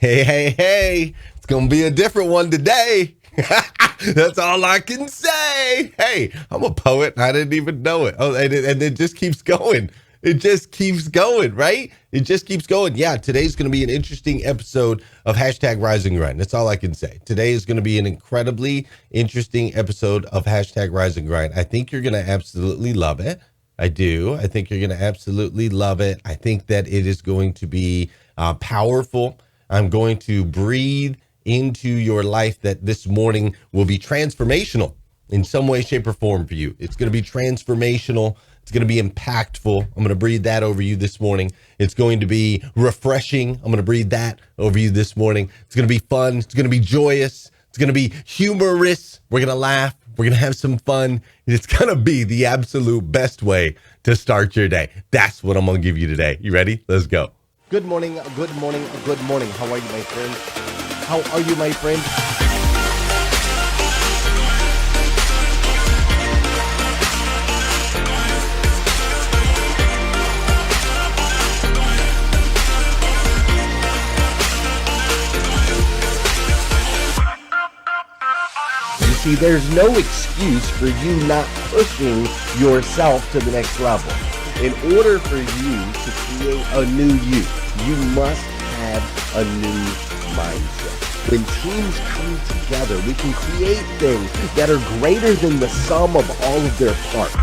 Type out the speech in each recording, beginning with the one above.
Hey, hey, hey, it's going to be a different one today. That's all I can say. Hey, I'm a poet. I didn't even know it. Oh, and it just keeps going. It just keeps going, right? It just keeps going. Yeah, today's going to be an interesting episode of #RiseAndGrind. That's all I can say. Today is going to be an incredibly interesting episode of #RiseAndGrind. I think you're going to absolutely love it. I do. I think you're going to absolutely love it. I think that it is going to be powerful. I'm going to breathe into your life that this morning will be transformational in some way, shape, or form for you. It's going to be transformational. It's going to be impactful. I'm going to breathe that over you this morning. It's going to be refreshing. I'm going to breathe that over you this morning. It's going to be fun. It's going to be joyous. It's going to be humorous. We're going to laugh. We're going to have some fun. It's going to be the absolute best way to start your day. That's what I'm going to give you today. You ready? Let's go. Good morning, good morning, good morning. How are you, my friend? How are you, my friend? You see, there's no excuse for you not pushing yourself to the next level. In order for you to create a new you must have a new mindset. When teams come together, we can create things that are greater than the sum of all of their parts.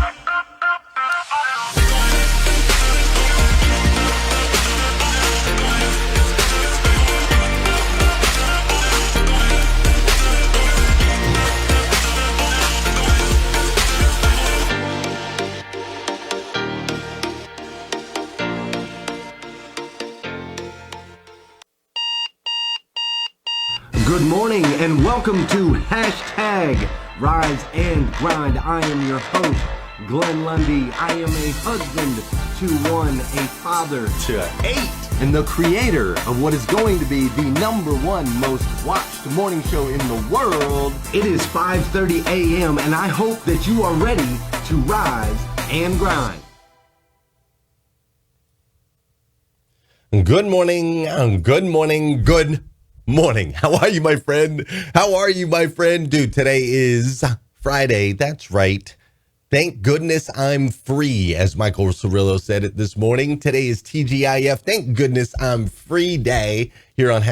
Good morning and welcome to #Rise and Grind. I am your host, Glenn Lundy. I am a husband to one, a father To 8. and the creator of what is going to be the #1 most watched morning show in the world. It is 5:30 a.m. and I hope that you are ready to rise and grind. Good morning, good morning, good morning. How are you, my friend? How are you, my friend? Dude, today is Friday. That's right. Thank goodness I'm free, as Michael Cirillo said it this morning. Today is TGIF. Thank goodness I'm free day here on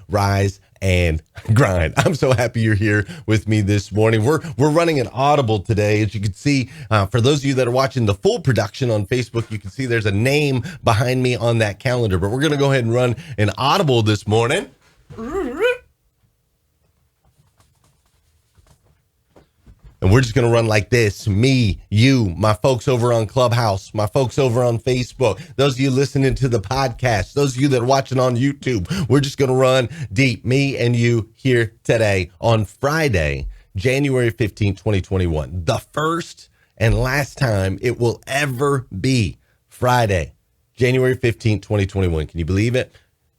#Rise and Grind. I'm so happy you're here with me this morning. We're running an Audible today. As you can see, for those of you that are watching the full production on Facebook, you can see there's a name behind me on that calendar. But we're going to go ahead and run an Audible this morning. And we're just going to run like this. Me, you, my folks over on Clubhouse, my folks over on Facebook, those of you listening to the podcast, those of you that are watching on YouTube, we're just going to run deep. Me and you here today on Friday, January 15th, 2021. The first and last time it will ever be Friday, January 15th, 2021. Can you believe it?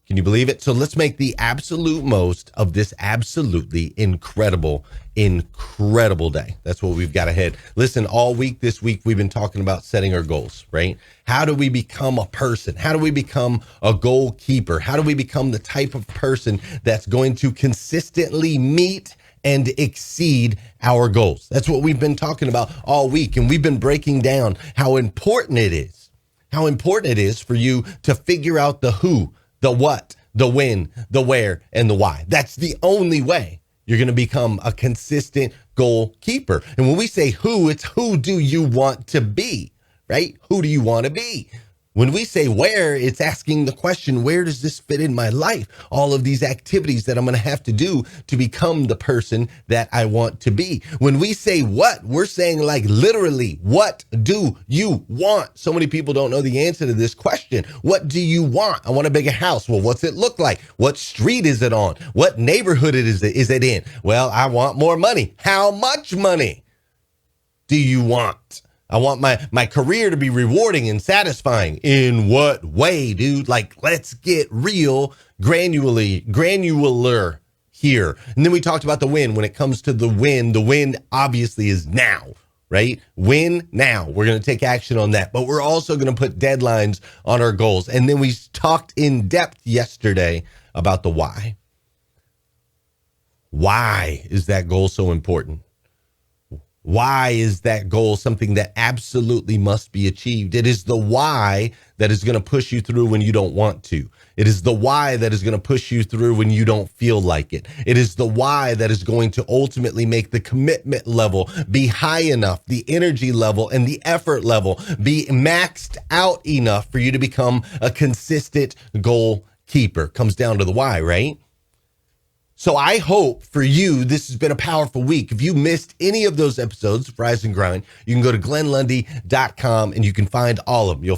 Can you believe it? So let's make the absolute most of this absolutely incredible day. That's what we've got ahead. Listen, all week this week, we've been talking about setting our goals, right? How do we become a person? How do we become a goalkeeper? How do we become the type of person that's going to consistently meet and exceed our goals? That's what we've been talking about all week. And we've been breaking down how important it is for you to figure out the who, the what, the when, the where, and the why. That's the only way you're going to become a consistent goalkeeper. And when we say who, it's who do you want to be, right? Who do you want to be? When we say where, it's asking the question, where does this fit in my life? All of these activities that I'm going to have to do to become the person that I want to be. When we say what, we're saying like literally, what do you want? So many people don't know the answer to this question. What do you want? I want a bigger house. Well, what's it look like? What street is it on? What neighborhood is it in? Well, I want more money. How much money do you want? I want my career to be rewarding and satisfying. In what way, dude? Like, let's get real granular here. And then we talked about the win. When it comes to the win obviously is now, right? Win now. We're going to take action on that, but we're also going to put deadlines on our goals. And then we talked in depth yesterday about the why. Why is that goal so important? Why is that goal something that absolutely must be achieved? It is the why that is going to push you through when you don't want to. It is the why that is going to push you through when you don't feel like it. It is the why that is going to ultimately make the commitment level be high enough, the energy level and the effort level be maxed out enough for you to become a consistent goal keeper. Comes down to the why, right? So I hope for you, this has been a powerful week. If you missed any of those episodes of Rise and Grind, you can go to glennlundy.com and you can find all of them. You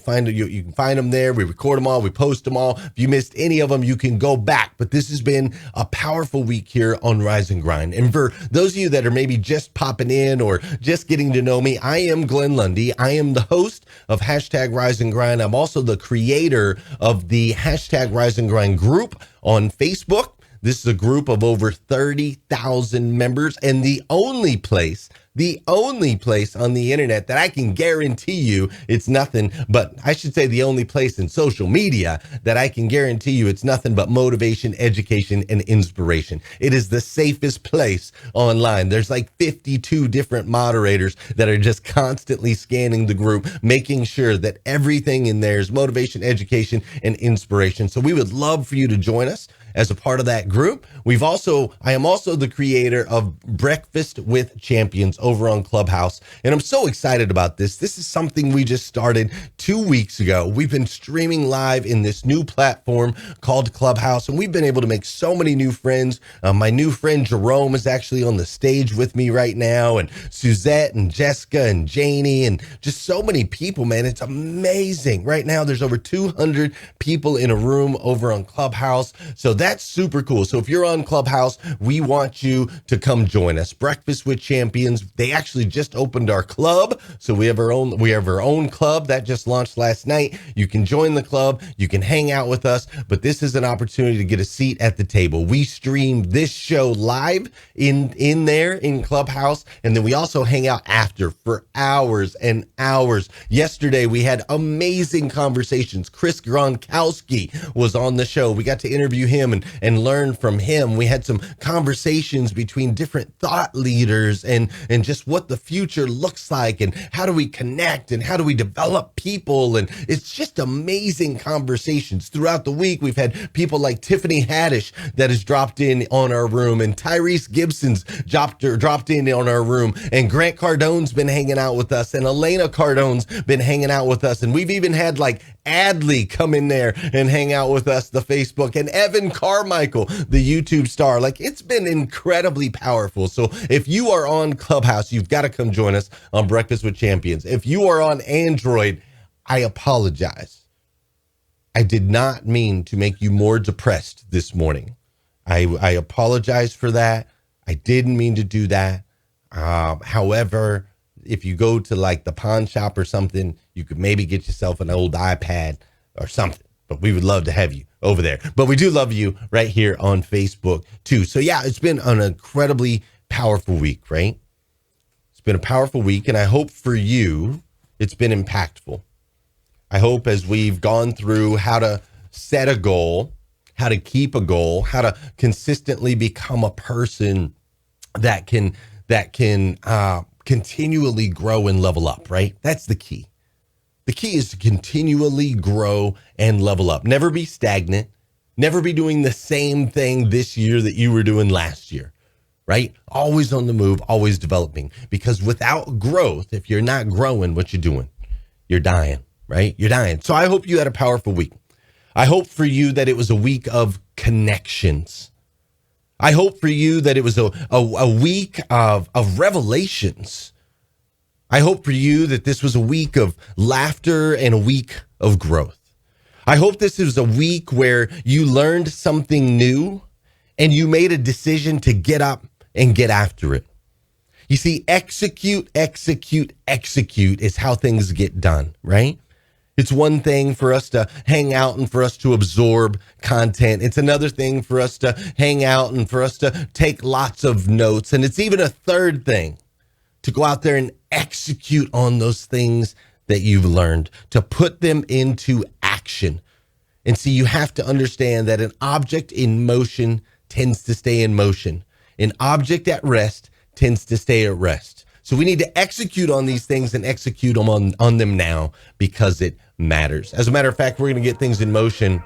can find them there. We record them all. We post them all. If you missed any of them, you can go back. But this has been a powerful week here on Rise and Grind. And for those of you that are maybe just popping in or just getting to know me, I am Glenn Lundy. I am the host of hashtag Rise and Grind. I'm also the creator of the hashtag Rise and Grind group on Facebook. This is a group of over 30,000 members and the only place on the internet that I can guarantee you it's nothing but, I should say the only place in social media that I can guarantee you it's nothing but motivation, education, and inspiration. It is the safest place online. There's like 52 different moderators that are just constantly scanning the group, making sure that everything in there is motivation, education, and inspiration. So we would love for you to join us as a part of that group. I am also the creator of Breakfast with Champions over on Clubhouse. And I'm so excited about this. This is something we just started 2 weeks ago. We've been streaming live in this new platform called Clubhouse, and we've been able to make so many new friends. My new friend Jerome is actually on the stage with me right now, and Suzette and Jessica and Janie and just so many people, man. It's amazing. Right now, there's over 200 people in a room over on Clubhouse. So that's super cool. So if you're on Clubhouse, we want you to come join us. Breakfast with Champions. They actually just opened our club. So we have our own club that just launched last night. You can join the club. You can hang out with us, but this is an opportunity to get a seat at the table. We stream this show live in there in Clubhouse. And then we also hang out after for hours and hours. Yesterday, we had amazing conversations. Chris Gronkowski was on the show. We got to interview him and learn from him. We had some conversations between different thought leaders and just what the future looks like and how do we connect and how do we develop people. And it's just amazing conversations throughout the week. We've had people like Tiffany Haddish that has dropped in on our room, and Tyrese Gibson's dropped in on our room, and Grant Cardone's been hanging out with us, and Elena Cardone's been hanging out with us. And we've even had like Adley come in there and hang out with us, the Facebook, and Evan Carmichael, the YouTube star. Like, it's been incredibly powerful. So if you are on Clubhouse, you've got to come join us on Breakfast with Champions. If you are on Android, I apologize. I did not mean to make you more depressed this morning. I apologize for that. I didn't mean to do that. However, if you go to like the pawn shop or something, you could maybe get yourself an old iPad or something. But we would love to have you over there. But we do love you right here on Facebook too. So yeah, it's been an incredibly powerful week, right? It's been a powerful week, and I hope for you, it's been impactful. I hope as we've gone through how to set a goal, how to keep a goal, how to consistently become a person that can continually grow and level up, right? That's the key. The key is to continually grow and level up. Never be stagnant. Never be doing the same thing this year that you were doing last year, right? Always on the move, always developing. Because without growth, if you're not growing, what you're doing? You're dying, right? You're dying. So I hope you had a powerful week. I hope for you that it was a week of connections. I hope for you that it was a week of revelations. I hope for you that this was a week of laughter and a week of growth. I hope this is a week where you learned something new and you made a decision to get up and get after it. You see, execute is how things get done, right? It's one thing for us to hang out and for us to absorb content. It's another thing for us to hang out and for us to take lots of notes. And it's even a third thing to go out there and execute on those things that you've learned, to put them into action. And see, you have to understand that an object in motion tends to stay in motion. An object at rest tends to stay at rest. So we need to execute on these things and execute them on them now because it matters. As a matter of fact, we're going to get things in motion.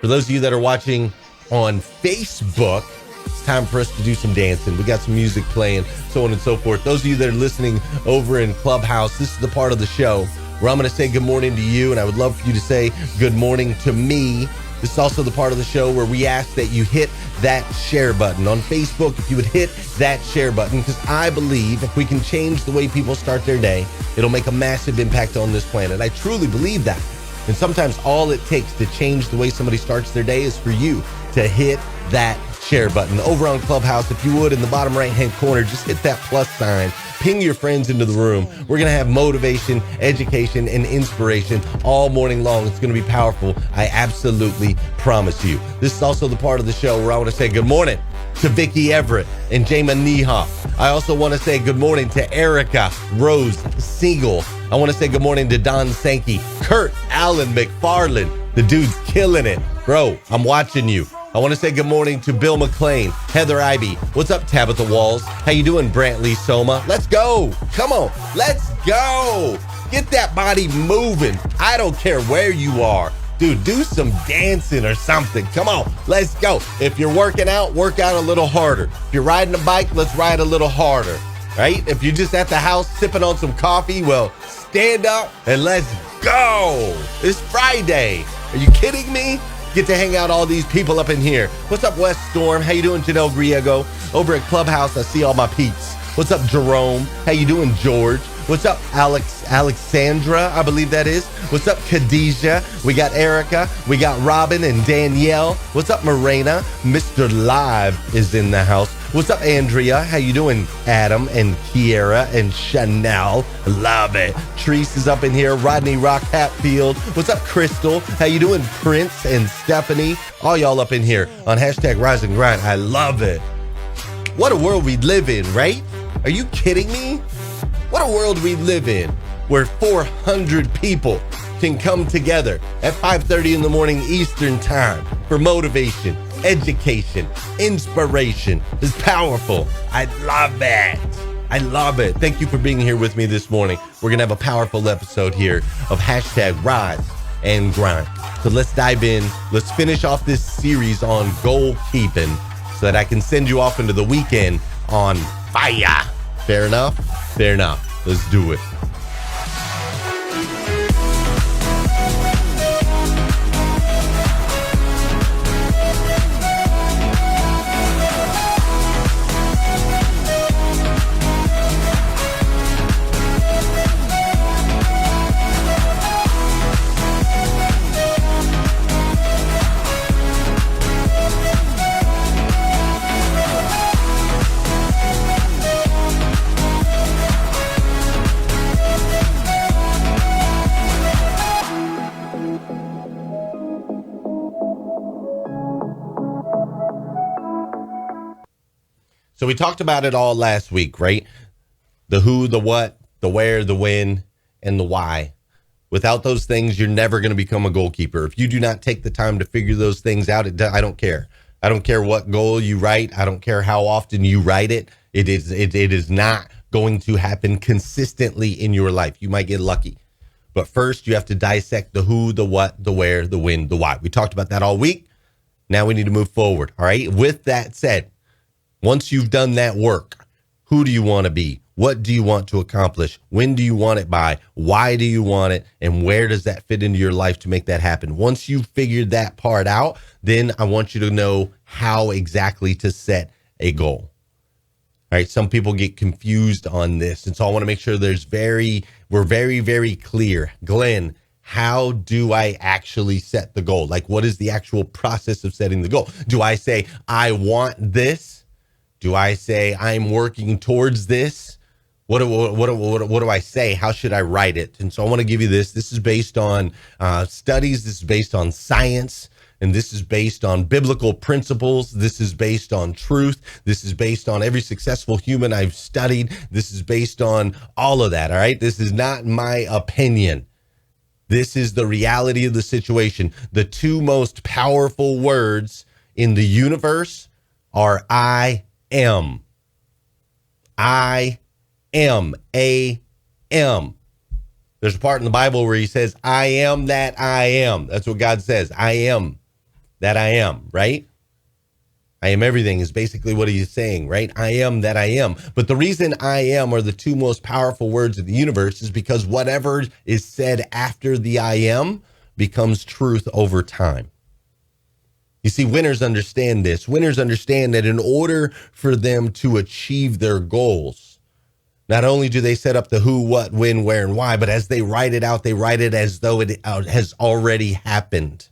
For those of you that are watching on Facebook, it's time for us to do some dancing. We got some music playing, so on and so forth. Those of you that are listening over in Clubhouse, this is the part of the show where I'm going to say good morning to you, and I would love for you to say good morning to me. This is also the part of the show where we ask that you hit that share button on Facebook. If you would hit that share button, because I believe if we can change the way people start their day, it'll make a massive impact on this planet. I truly believe that. And sometimes all it takes to change the way somebody starts their day is for you to hit that share button. Over on Clubhouse, if you would, in the bottom right-hand corner, just hit that plus sign. Ping your friends into the room. We're going to have motivation, education, and inspiration all morning long. It's going to be powerful. I absolutely promise you. This is also the part of the show where I want to say good morning to Vicky Everett and Jama Niehoff. I also want to say good morning to Erica Rose Siegel. I want to say good morning to Don Sankey, Kurt Allen McFarland. The dude's killing it. Bro, I'm watching you. I want to say good morning to Bill McLean, Heather Ivey. What's up, Tabitha Walls? How you doing, Brantley Soma? Let's go. Come on. Let's go. Get that body moving. I don't care where you are. Dude, do some dancing or something. Come on. Let's go. If you're working out, work out a little harder. If you're riding a bike, let's ride a little harder. Right? If you're just at the house sipping on some coffee, well, stand up and let's go. It's Friday. Are you kidding me? Get to hang out all these people up in here. What's up, West Storm? How you doing, Janelle Griego? Over at Clubhouse, I see all my peeps. What's up, Jerome? How you doing, George? What's up, Alexandra, I believe that is. What's up, Khadijah? We got Erica. We got Robin and Danielle. What's up, Morena? Mr. Live is in the house. What's up, Andrea? How you doing, Adam and Kiera and Chanel? Love it. Treese is up in here. Rodney Rock Hatfield. What's up, Crystal? How you doing, Prince and Stephanie? All y'all up in here on hashtag Rise and Grind. I love it. What a world we live in, right? Are you kidding me? What a world we live in where 400 people can come together at 5:30 in the morning Eastern time for motivation, education, inspiration. It's powerful. I love it. I love it. Thank you for being here with me this morning. We're going to have a powerful episode here of hashtag Rise and Grind. So let's dive in. Let's finish off this series on goalkeeping so that I can send you off into the weekend on fire. Fair enough? Fair enough. Let's do it. So we talked about it all last week, right? The who, the what, the where, the when, and the why. Without those things, you're never going to become a goalkeeper. If you do not take the time to figure those things out, I don't care. I don't care what goal you write. I don't care how often you write it. It is not going to happen consistently in your life. You might get lucky. But first, you have to dissect the who, the what, the where, the when, the why. We talked about that all week. Now we need to move forward. All right. With that said, once you've done that work, who do you want to be? What do you want to accomplish? When do you want it by? Why do you want it? And where does that fit into your life to make that happen? Once you've figured that part out, then I want you to know how exactly to set a goal. All right. Some people get confused on this. And so I want to make sure we're very, very clear. Glenn, how do I actually set the goal? Like, what is the actual process of setting the goal? Do I say, I want this? Do I say I'm working towards this? What do I say? How should I write it? And so I want to give you this. This is based on studies. This is based on science. And this is based on biblical principles. This is based on truth. This is based on every successful human I've studied. This is based on all of that. All right. This is not my opinion. This is the reality of the situation. The two most powerful words in the universe are I am. I am. A-M. There's a part in the Bible where he says, I am that I am. That's what God says. I am that I am, right? I am everything is basically what he's saying, right? I am that I am. But the reason I am are the two most powerful words of the universe is because whatever is said after the I am becomes truth over time. You see, winners understand this. Winners understand that in order for them to achieve their goals, not only do they set up the who, what, when, where, and why, but as they write it out, they write it as though it has already happened,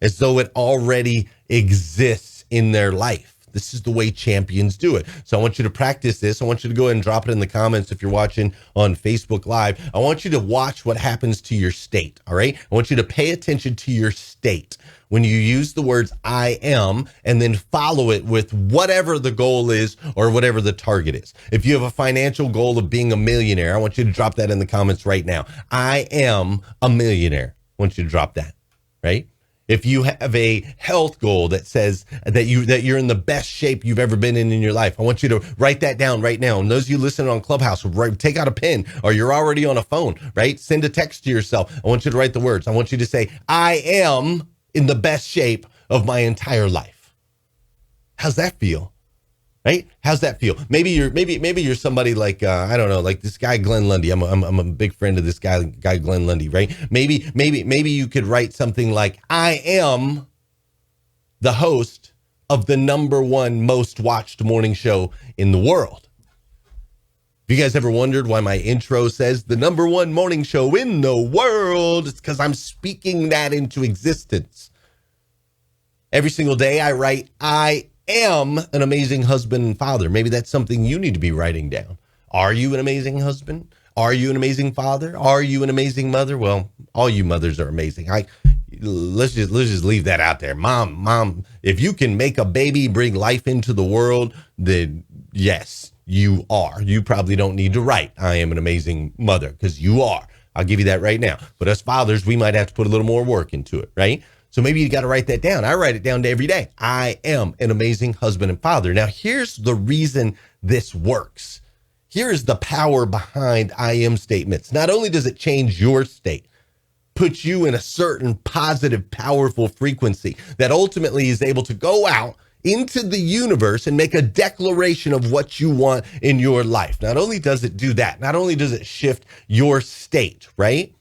as though it already exists in their life. This is the way champions do it. So I want you to practice this. I want you to go ahead and drop it in the comments if you're watching on Facebook Live. I want you to watch what happens to your state, all right? I want you to pay attention to your state when you use the words I am and then follow it with whatever the goal is or whatever the target is. If you have a financial goal of being a millionaire, I want you to drop that in the comments right now. I am a millionaire. I want you to drop that, right? If you have a health goal that says that you're in the best shape you've ever been in your life, I want you to write that down right now. And those of you listening on Clubhouse, take out a pen, or you're already on a phone, right? Send a text to yourself. I want you to write the words. I want you to say, I am in the best shape of my entire life. How's that feel? Right? How's that feel? Maybe you're somebody like, I don't know, like this guy, Glenn Lundy. I'm a big friend of this guy, Glenn Lundy, right? Maybe you could write something like, I am the host of the #1 most watched morning show in the world. Have you guys ever wondered why my intro says the #1 morning show in the world? It's because I'm speaking that into existence. Every single day I write, I am an amazing husband and father. Maybe that's something you need to be writing down. Are you an amazing husband? Are you an amazing father? Are you an amazing mother? Well, all you mothers are amazing. Let's just leave that out there. Mom, if you can make a baby bring life into the world, then yes, you are. You probably don't need to write, I am an amazing mother, because you are. I'll give you that right now. But as fathers, we might have to put a little more work into it, right? So maybe you got to write that down. I write it down every day. I am an amazing husband and father. Now, here's the reason this works. Here is the power behind I am statements. Not only does it change your state, put you in a certain positive, powerful frequency that ultimately is able to go out into the universe and make a declaration of what you want in your life. Not only does it do that, not only does it shift your state, right?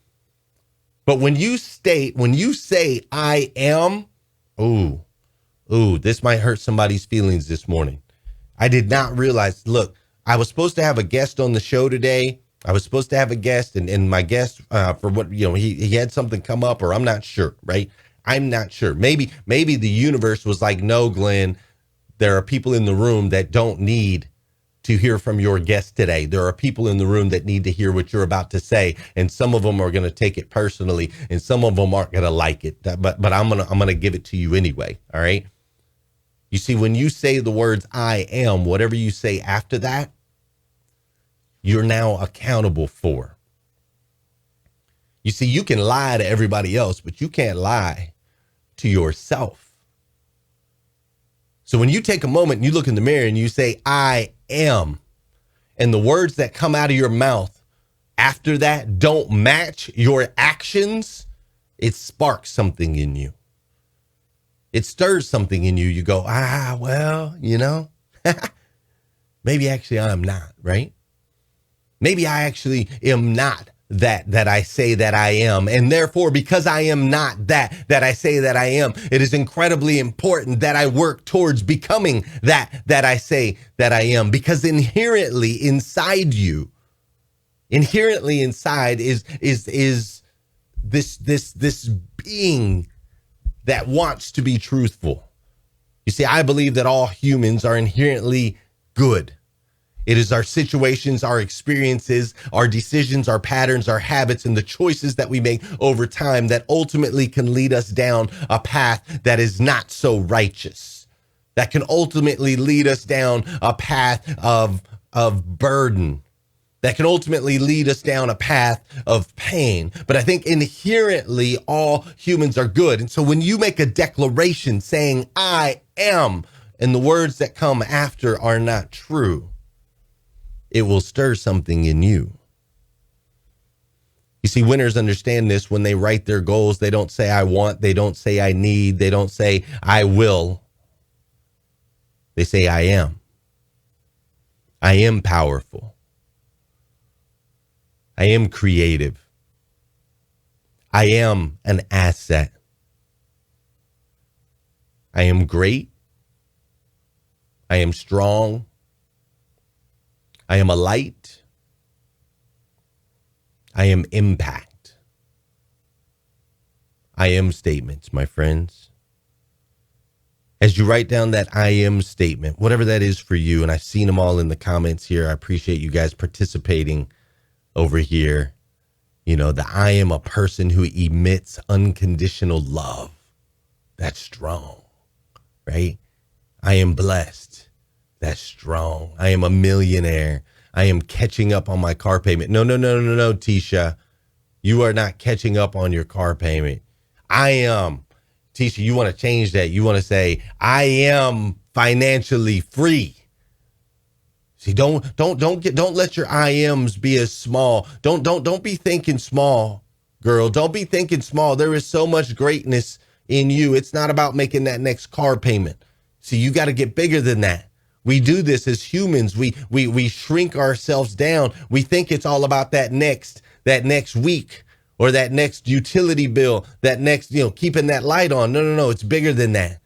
But when you say I am, this might hurt somebody's feelings this morning. I did not realize, look, I was supposed to have a guest on the show today. I was supposed to have a guest and my guest for what, he had something come up, or I'm not sure, right? I'm not sure. Maybe the universe was like, no, Glenn, there are people in the room that don't need to hear from your guest today. There are people in the room that need to hear what you're about to say, and some of them are going to take it personally, and some of them aren't going to like it. But I'm gonna give it to you anyway. All right. You see, when you say the words "I am," whatever you say after that, you're now accountable for. You see, you can lie to everybody else, but you can't lie to yourself. So when you take a moment and you look in the mirror and you say, I am, and the words that come out of your mouth after that don't match your actions, it sparks something in you. It stirs something in you. You go, maybe actually I'm not, right? Maybe I actually am not that I say that I am. And therefore, because I am not that I say that I am, it is incredibly important that I work towards becoming that I say that I am. Because inherently inside is this being that wants to be truthful. You see, I believe that all humans are inherently good. It is our situations, our experiences, our decisions, our patterns, our habits, and the choices that we make over time that ultimately can lead us down a path that is not so righteous, that can ultimately lead us down a path of burden, that can ultimately lead us down a path of pain. But I think inherently all humans are good. And so when you make a declaration saying, I am, and the words that come after are not true, it will stir something in you. You see, winners understand this. When they write their goals, they don't say, I want, they don't say, I need, they don't say, I will. They say, I am. I am powerful. I am creative. I am an asset. I am great. I am strong. I am a light. I am impact. I am statements, my friends. As you write down that I am statement, whatever that is for you, and I've seen them all in the comments here. I appreciate you guys participating over here. You know, the I am a person who emits unconditional love. That's strong, right? I am blessed. That's strong. I am a millionaire. I am catching up on my car payment. No, Tisha. You are not catching up on your car payment. I am. Tisha, you want to change that. You want to say, I am financially free. See, don't let your I ams be as small. Don't be thinking small, girl. Don't be thinking small. There is so much greatness in you. It's not about making that next car payment. See, you got to get bigger than that. We do this as humans. We shrink ourselves down. We think it's all about that next week or that next utility bill, that next, keeping that light on. No. It's bigger than that.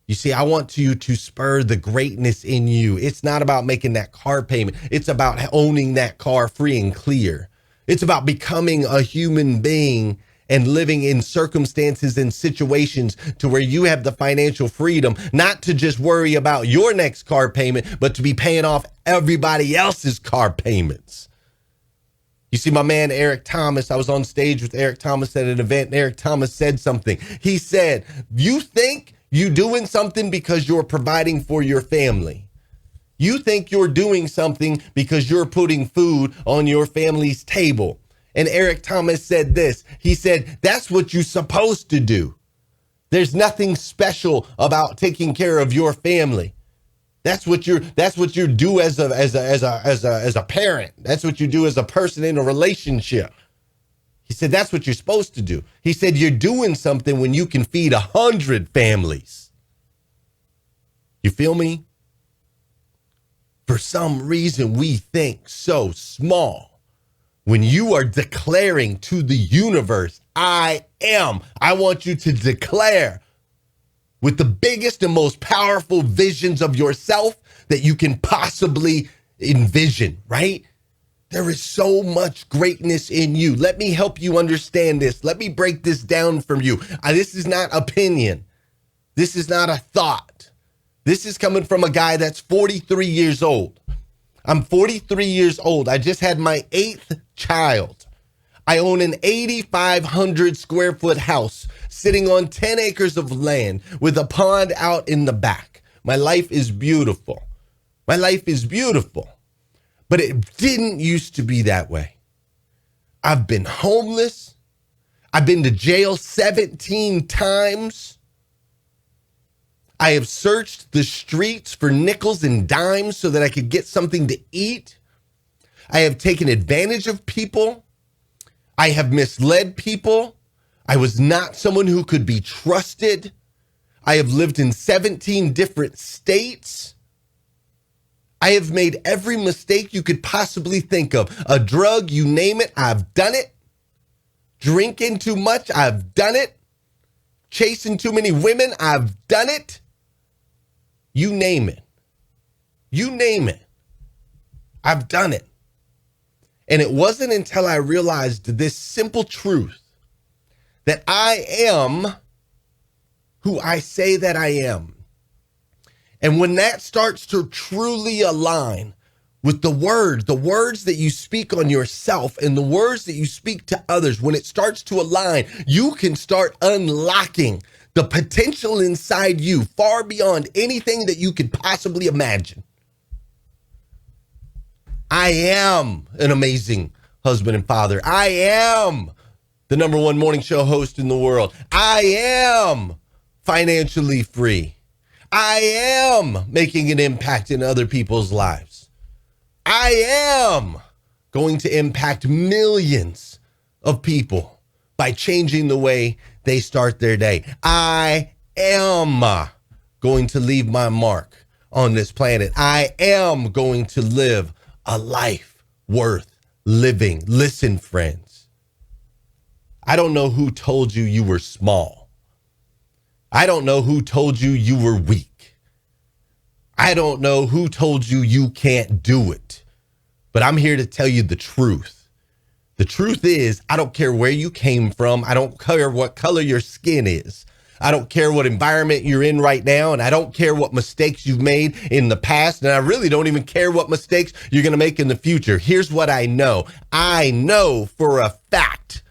You see, I want you to spur the greatness in you. It's not about making that car payment. It's about owning that car free and clear. It's about becoming a human being and living in circumstances and situations to where you have the financial freedom, not to just worry about your next car payment, but to be paying off everybody else's car payments. You see, my man, Eric Thomas, I was on stage with Eric Thomas at an event, and Eric Thomas said something. He said, you think you doing something because you're providing for your family. You think you're doing something because you're putting food on your family's table. And Eric Thomas said this. He said, that's what you're supposed to do. There's nothing special about taking care of your family. That's what you do as a parent. That's what you do as a person in a relationship. He said, that's what you're supposed to do. He said, you're doing something when you can feed 100 families. You feel me? For some reason, we think so small. When you are declaring to the universe, I am, I want you to declare with the biggest and most powerful visions of yourself that you can possibly envision, right? There is so much greatness in you. Let me help you understand this. Let me break this down from you. This is not opinion. This is not a thought. This is coming from a guy that's 43 years old. I'm 43 years old. I just had my 8th child. I own an 8,500 square foot house sitting on 10 acres of land with a pond out in the back. My life is beautiful. My life is beautiful. But it didn't used to be that way. I've been homeless. I've been to jail 17 times. I have searched the streets for nickels and dimes so that I could get something to eat. I have taken advantage of people. I have misled people. I was not someone who could be trusted. I have lived in 17 different states. I have made every mistake you could possibly think of. A drug, you name it, I've done it. Drinking too much, I've done it. Chasing too many women, I've done it. You name it. You name it. I've done it. And it wasn't until I realized this simple truth that I am who I say that I am. And when that starts to truly align with the words that you speak on yourself and the words that you speak to others, when it starts to align, you can start unlocking the potential inside you far beyond anything that you could possibly imagine. I am an amazing husband and father. I am the number one morning show host in the world. I am financially free. I am making an impact in other people's lives. I am going to impact millions of people by changing the way they start their day. I am going to leave my mark on this planet. I am going to live a life worth living. Listen, friends, I don't know who told you you were small. I don't know who told you you were weak. I don't know who told you you can't do it, but I'm here to tell you the truth. The truth is, I don't care where you came from. I don't care what color your skin is. I don't care what environment you're in right now, and I don't care what mistakes you've made in the past, and I really don't even care what mistakes you're going to make in the future. Here's what I know. I know for a fact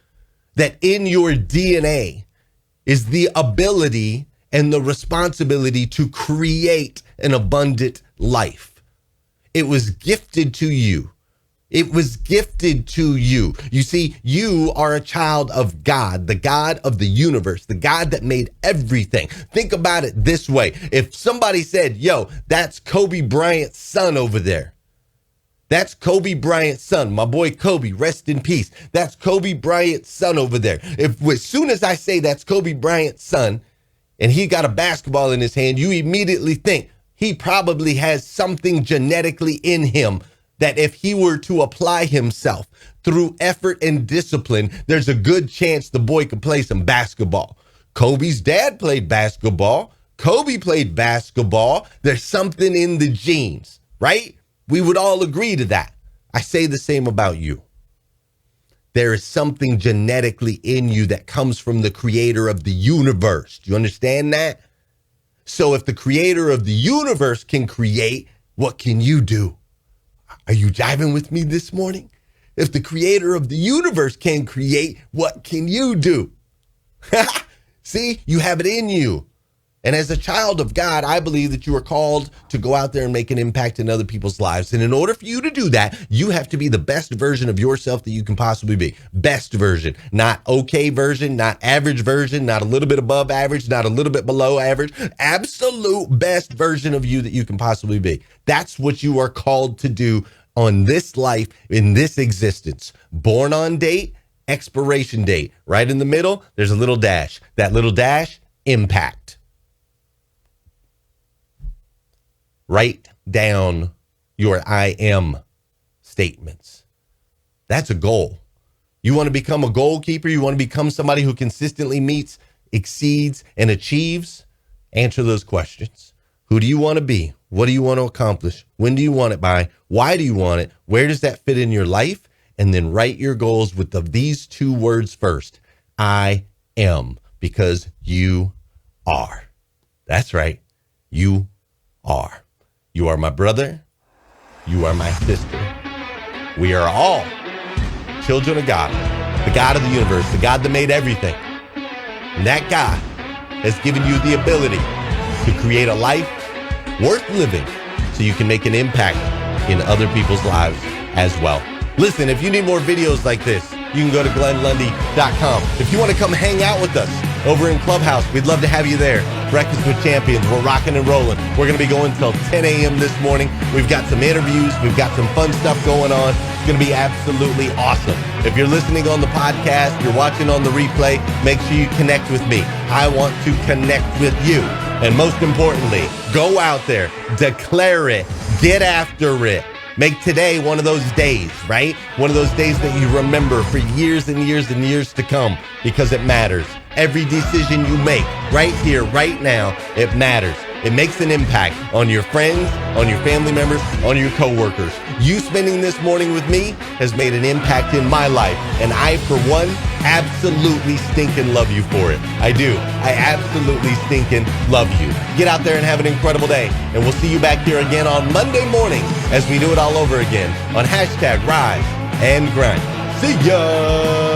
that in your DNA is the ability and the responsibility to create an abundant life. It was gifted to you. It was gifted to you. You see, you are a child of God, the God of the universe, the God that made everything. Think about it this way. If somebody said, yo, that's Kobe Bryant's son over there. That's Kobe Bryant's son, my boy Kobe, rest in peace. That's Kobe Bryant's son over there. If as soon as I say that's Kobe Bryant's son and he got a basketball in his hand, you immediately think he probably has something genetically in him that if he were to apply himself through effort and discipline, there's a good chance the boy could play some basketball. Kobe's dad played basketball. Kobe played basketball. There's something in the genes, right? We would all agree to that. I say the same about you. There is something genetically in you that comes from the creator of the universe. Do you understand that? So if the creator of the universe can create, what can you do? Are you jiving with me this morning? If the creator of the universe can create, what can you do? See, you have it in you. And as a child of God, I believe that you are called to go out there and make an impact in other people's lives. And in order for you to do that, you have to be the best version of yourself that you can possibly be. Best version, not okay version, not average version, not a little bit above average, not a little bit below average. Absolute best version of you that you can possibly be. That's what you are called to do on this life, in this existence. Born on date, expiration date. Right in the middle, there's a little dash. That little dash, impact. Write down your I am statements. That's a goal. You want to become a goalkeeper? You want to become somebody who consistently meets, exceeds, and achieves? Answer those questions. Who do you want to be? What do you want to accomplish? When do you want it by? Why do you want it? Where does that fit in your life? And then write your goals with these two words first. I am, because you are. That's right. You are. You are my brother. You are my sister. We are all children of God, the God of the universe, the God that made everything. And that God has given you the ability to create a life worth living so you can make an impact in other people's lives as well. Listen, if you need more videos like this, you can go to glennlundy.com. If you want to come hang out with us over in Clubhouse, we'd love to have you there. Breakfast with Champions. We're rocking and rolling. We're going to be going till 10 a.m. this morning. We've got some interviews. We've got some fun stuff going on. It's going to be absolutely awesome. If you're listening on the podcast, you're watching on the replay, make sure you connect with me. I want to connect with you. And most importantly, go out there, declare it, get after it. Make today one of those days, right? One of those days that you remember for years and years and years to come, because it matters. Every decision you make right here, right now, it matters. It makes an impact on your friends, on your family members, on your coworkers. You spending this morning with me has made an impact in my life, and I, for one, absolutely stinking love you for it. I do. I absolutely stinking love you. Get out there and have an incredible day, and we'll see you back here again on Monday morning as we do it all over again on #RiseAndGrind. See ya!